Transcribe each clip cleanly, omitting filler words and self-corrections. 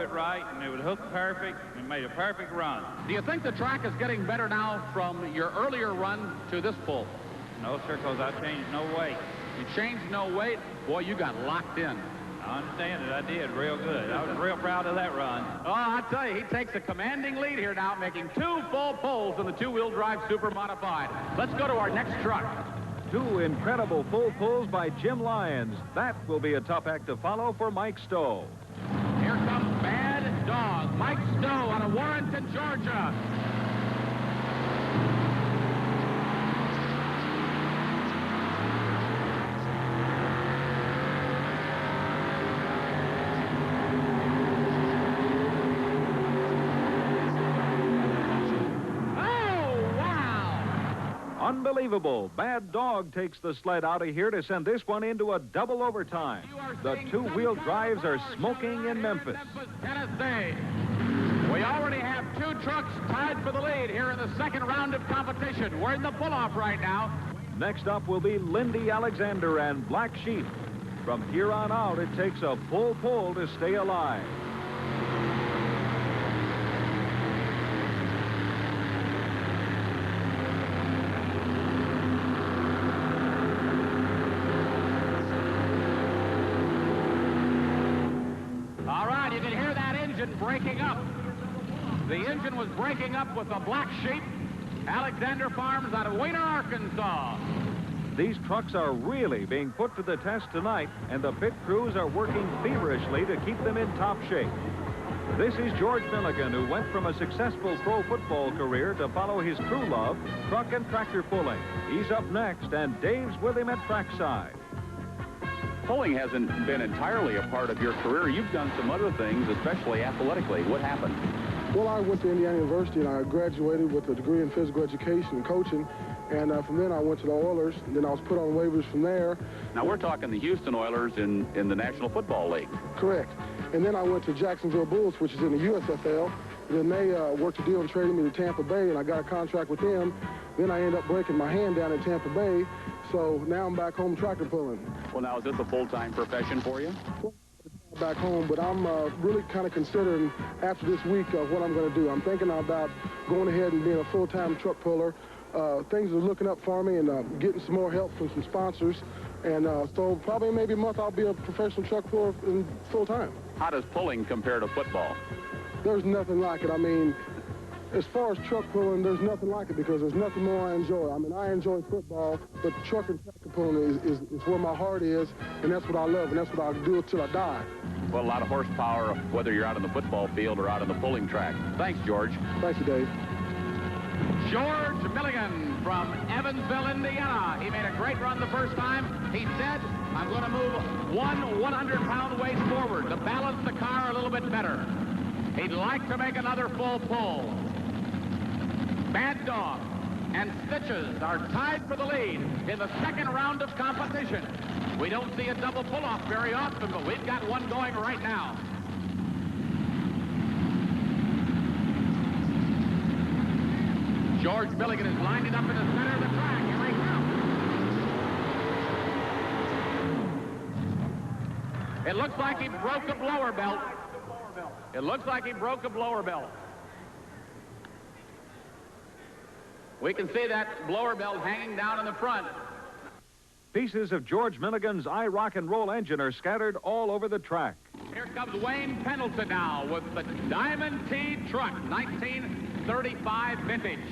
it right, and it would hook perfect and made a perfect run. Do you think the track is getting better now from your earlier run to this pull? No, sir, because I changed no weight. You changed no weight? Boy, you got locked in. I understand it. I did real good. I was real proud of that run. Oh, I tell you, he takes a commanding lead here now, making 2 full pulls in the 2-wheel drive Super Modified. Let's go to our next truck. 2 incredible full pulls by Jim Lyons. That will be a tough act to follow for Mike Stowe. Here comes Bad Dog, Mike Stowe out of Warrenton, Georgia. Unbelievable. Bad Dog takes the sled out of here to send this one into a double overtime. The 2-wheel drives are smoking in Memphis. Tennessee. We already have 2 trucks tied for the lead here in the second round of competition. We're in the pull-off right now. Next up will be Lindy, Alexander, and Black Sheep. From here on out, it takes a full pull to stay alive. Breaking up. The engine was breaking up with the Black Sheep. Alexander Farms out of Weiner, Arkansas. These trucks are really being put to the test tonight, and the pit crews are working feverishly to keep them in top shape. This is George Milligan, who went from a successful pro football career to follow his true love, truck and tractor pulling. He's up next, and Dave's with him at trackside. Pulling hasn't been entirely a part of your career. You've done some other things, especially athletically. What happened? Well, I went to Indiana University, and I graduated with a degree in physical education and coaching. And from then I went to the Oilers, and then I was put on waivers from there. Now, we're talking the Houston Oilers in the National Football League. Correct. And then I went to Jacksonville Bulls, which is in the USFL. And then they worked a deal and traded me to Tampa Bay, and I got a contract with them. Then I ended up breaking my hand down in Tampa Bay. So now I'm back home tractor pulling. Well, now, is this a full-time profession for you? Well, back home, but I'm really kind of considering after this week what I'm going to do. I'm thinking about going ahead and being a full-time truck puller. Things are looking up for me, and getting some more help from some sponsors. And so probably maybe a month I'll be a professional truck puller full-time. How does pulling compare to football? There's nothing like it. I mean, as far as truck pulling, there's nothing like it because there's nothing more I enjoy. I mean, I enjoy football, but truck and tractor pulling is where my heart is, and that's what I love, and that's what I'll do until I die. Well, a lot of horsepower, whether you're out on the football field or out on the pulling track. Thanks, George. Thank you, Dave. George Milligan from Evansville, Indiana. He made a great run the first time. He said, I'm going to move 100-pound weight forward to balance the car a little bit better. He'd like to make another full pull. Bad Dog and Stitches are tied for the lead in the second round of competition. We don't see a double pull-off very often, but we've got one going right now. George Milligan is lining up in the center of the track. Here he comes. It looks like he broke a blower belt. It looks like he broke a blower belt. We can see that blower belt hanging down in the front. Pieces of George Milligan's IROC and roll engine are scattered all over the track. Here comes Wayne Pendleton now with the Diamond T truck, 1935 vintage.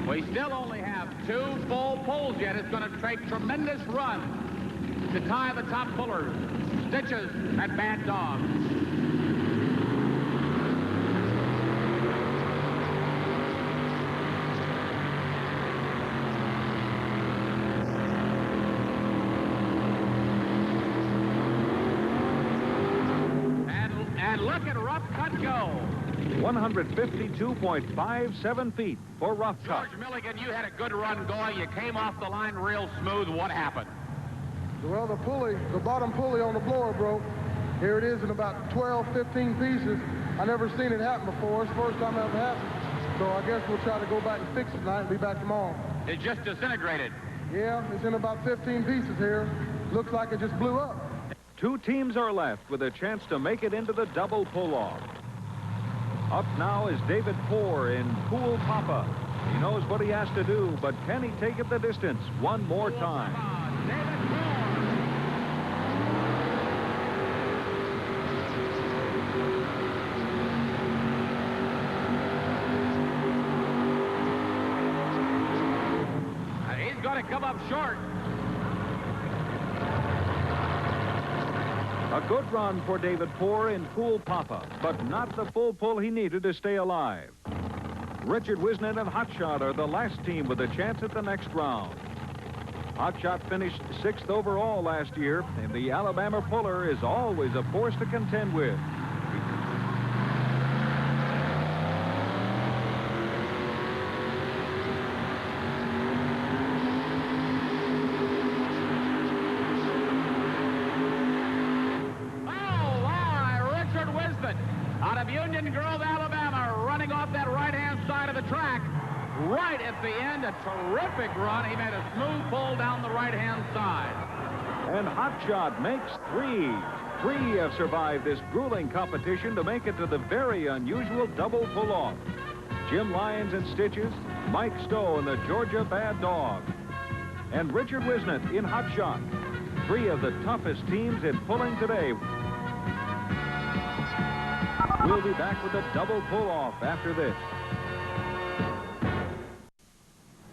We still only have 2 full pulls yet. It's going to take tremendous run to tie the top pullers, Stitches and Bad Dog. And look at Rough Cut go. 152.57 feet for Rough Cut. George Milligan, you had a good run going. You came off the line real smooth. What happened? Well, the bottom pulley on the blower broke. Here it is in about 12, 15 pieces. I never seen it happen before. It's the first time it ever happened. So I guess we'll try to go back and fix it tonight and be back tomorrow. It just disintegrated. Yeah, it's in about 15 pieces here. Looks like it just blew up. 2 teams are left with a chance to make it into the double pull-off. Up now is David Poore in Pool Papa. He knows what he has to do, but can he take it the distance one more time? David Poore. And he's going to come up short. A good run for David Poore in Pool Papa, but not the full pull he needed to stay alive. Richard Whisenant and Hotshot are the last team with a chance at the next round. Hotshot finished 6th overall last year, and the Alabama puller is always a force to contend with. Out of Union Grove, Alabama, running off that right-hand side of the track. Right at the end, a terrific run. He made a smooth pull down the right-hand side. And Hotshot makes 3. 3 have survived this grueling competition to make it to the very unusual double pull-off. Jim Lyons in Stitches, Mike Stowe in the Georgia Bad Dog, and Richard Whisenant in Hotshot. 3 of the toughest teams in pulling today. We'll be back with a double pull-off after this.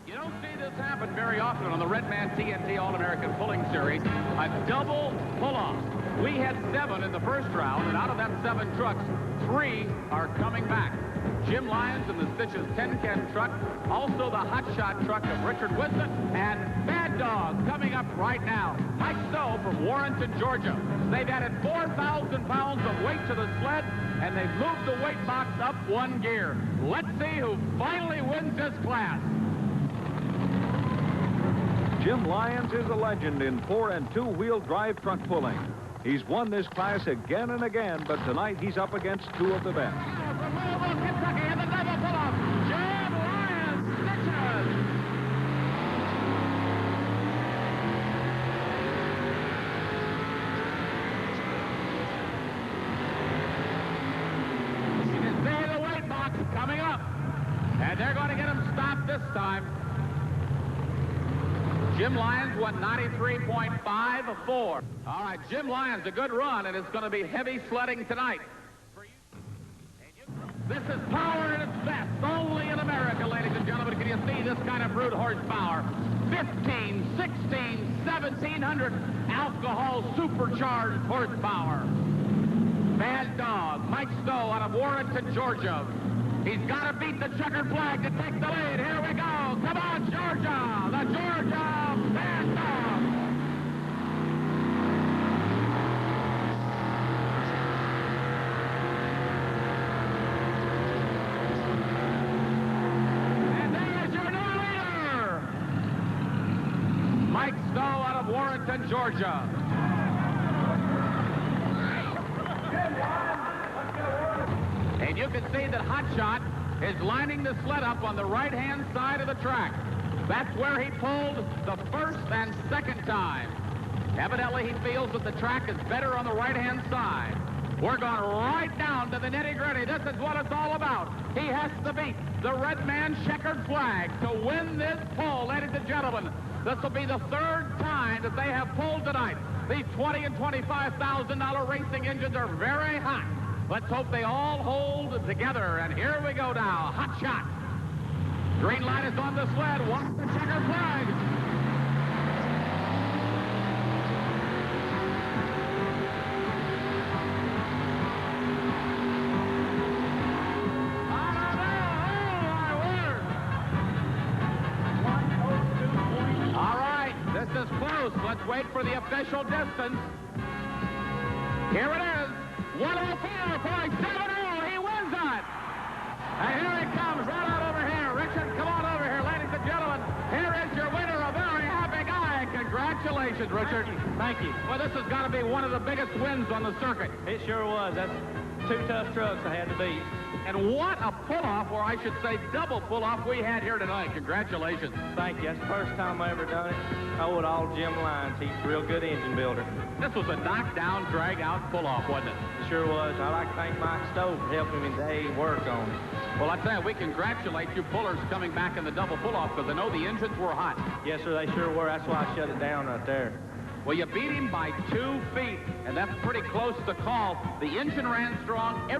You don't see this happen very often on the Redman TNT All-American Pulling Series. A double pull-off. We had 7 in the first round, and out of that 7 trucks, 3 are coming back. Jim Lyons in the Stitches 10-can truck, also the Hotshot truck of Richard Whisenant, and Bad Dog coming up right now. Mike Stowe from Warrenton, Georgia. They've added 4,000 pounds of weight to the sled, and they've moved the weight box up 1 gear. Let's see who finally wins this class. Jim Lyons is a legend in 4- and 2-wheel drive truck pulling. He's won this class again and again, but tonight he's up against 2 of the best. Kentucky in the double pull-off. Jim Lyons Stitches. You can see the weight box coming up, and they're going to get him stopped this time. Jim Lyons won 93.54. All right, Jim Lyons, a good run, and it's going to be heavy sledding tonight. This is power at its best, only in America, ladies and gentlemen. Can you see this kind of brute horsepower? 15, 16, 1,700 alcohol supercharged horsepower. Bad Dog, Mike Stowe out of Warrenton, Georgia. He's got to beat the checkered flag to take the lead. Here we go. Come on, Georgia. The Georgia Bad Dog. And there's your new leader, Mike Stowe out of Warrenton, Georgia. And you can see that Hotshot is lining the sled up on the right-hand side of the track. That's where he pulled the first and second time. Evidently, he feels that the track is better on the right-hand side. We're going right down to the nitty-gritty. This is what it's all about. He has to beat the red man checkered flag to win this pull, ladies and gentlemen. This will be the 3rd time that they have pulled tonight. These $20,000 and $25,000 racing engines are very hot. Let's hope they all hold together. And here we go now. Hotshot. Green light is on the sled. Watch the checkered flag. All right, this is close. Let's wait for the official distance. Here it is. 104.70. He wins it. And here he comes right out over here. Richard, come on over here, ladies and gentlemen. Here is your winner, a very happy guy. Congratulations, Richard. Thank you. Well, this has got to be one of the biggest wins on the circuit. It sure was. That's two tough trucks I had to beat. And what a pull-off, or I should say double pull-off we had here tonight. Congratulations. Thank you. That's the first time I ever done it. I owe it all to Jim Lyons. He's a real good engine builder. This was a knockdown, drag-out pull-off, wasn't it? It sure was. I'd like to thank Mike Stowe for helping me today work on it. Well, I tell you, we congratulate you pullers coming back in the double pull-off because I know the engines were hot. Yes, sir, they sure were. That's why I shut it down right there. Well, you beat him by 2 feet, and that's pretty close to call. The engine ran strong.